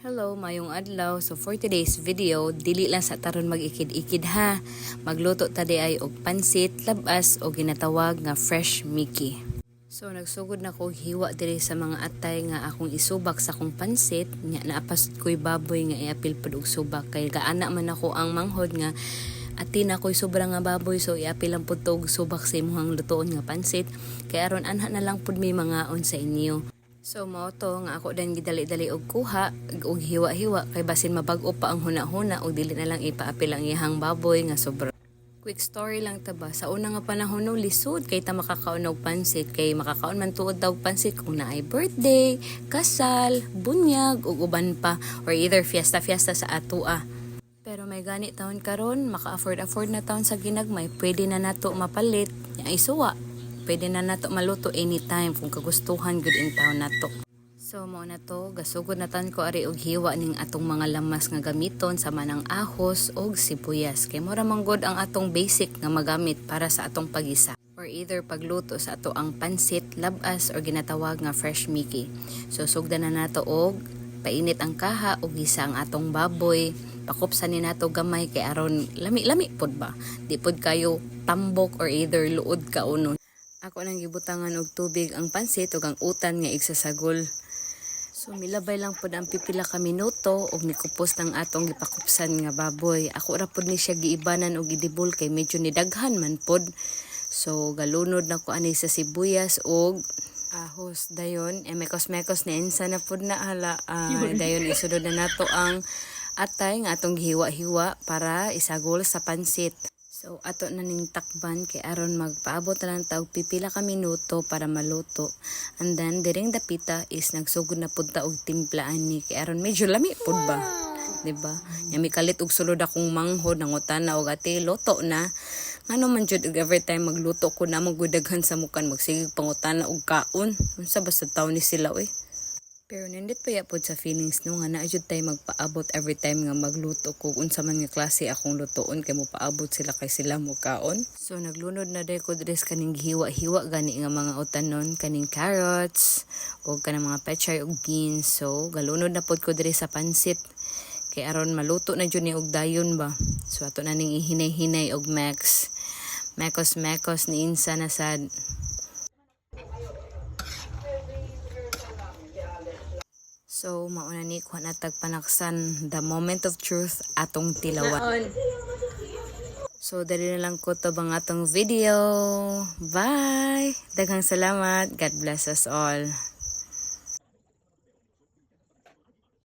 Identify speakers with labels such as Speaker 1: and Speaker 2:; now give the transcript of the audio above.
Speaker 1: Hello, mayong adlaw. So for today's video, dili lang sa taron mag-ikid-ikid ha. Magluto ta di ay og pansit, labas o ginatawag nga fresh Mickey. So nagsugod na ko hiwa diri sa mga atay nga akong isubak sa akong pansit. Nya naapas ko'y baboy nga iapil pud og subak kay gaana man ako ang manghod nga atin ako'y sobrang nga baboy, so iapil lang pud og subak sa imong lutoon nga pansit. Kay aron anha na lang pud may mga on sa inyo. So mao to nga ako din gidali-dali og kuha og hiwa-hiwa kay basin mabag-o pa ang huna-huna og dili na lang ipaapil ang iyang baboy nga sobra. Quick story lang ta ba, sa una nga panahon no lisod kay ta makakaon og pansit, kay makakaon man tuod daw pansit kung naay birthday, kasal, bunyag ug uban pa, or either fiesta sa atua. Pero may gani taon karon, maka-afford na taon sa ginagmay, pwede na nato mapalit nya isuwa. Pwede na nato maluto anytime kung kagustuhan gud in taon nato. So mao na to, gasugod na tan ko ari og hiwa ning atong mga lamas nga gamiton sa manang ahos og sibuyas. Kay mura man gud ang atong basic nga magamit para sa atong pagisa. Or either pagluto sa ato ang pansit, labas or ginatawag nga fresh Mickey. So sugdan na nato og painit ang kaha og gisa ang atong baboy. Pakupsan ni nato gamay kay aron lami-lami pod ba. Di pod kayo tambok or either luod kaunon. Ako nang gibutangan og tubig ang pansit ug ang utan nga igsasagol. So milabay lang pod ang pipila ka minuto ug nikupos ng atong gipakupsan nga baboy. Ako ra pod ni siya giibanan og gidibol kay medyo nidaghan man pod. So galunod na ko ani sa sibuyas ug ahos dayon mekos-mekos ni ensa na pod na hala. Dayon isunod na nato ang atay nga atong gihiwa-hiwa para isagol sa pansit. So ato na ning takban kay aron magpaabot na lang tawag pipila ka minuto para maluto. And then diring dapita is nagsugod na pud ta og timplaan ni kay aron medyo lami pud ba. Diba? Yami kalit og sulod akong manghod nangutan na og ate luto na. Ngano man jud every time magluto ko na magudaghan sa mukan magsigig pangutan na og kaon. Unsa basta taw ni sila oy. Pero nindit pa yapod sa feelings no nga na jud tay magpaabot every time nga magluto ko unsa man nga klase akong lutoon kay mo paabot sila kay sila mo kaon. So naglunod na day ko dres kaning hiwa-hiwa gani nga mga utanon kaning carrots o kanang mga pechay ug beans. So galunod na pod ko diri sa pansit kay aron maluto na jud ni og dayon ba. So ato na ning ihinay-hinay og mekos ni insa na sad. So, mauna ni ko natag panaksan the moment of truth atong tilawan. So, dali na lang ko to bang atong video. Bye! Daghang salamat. God bless us all.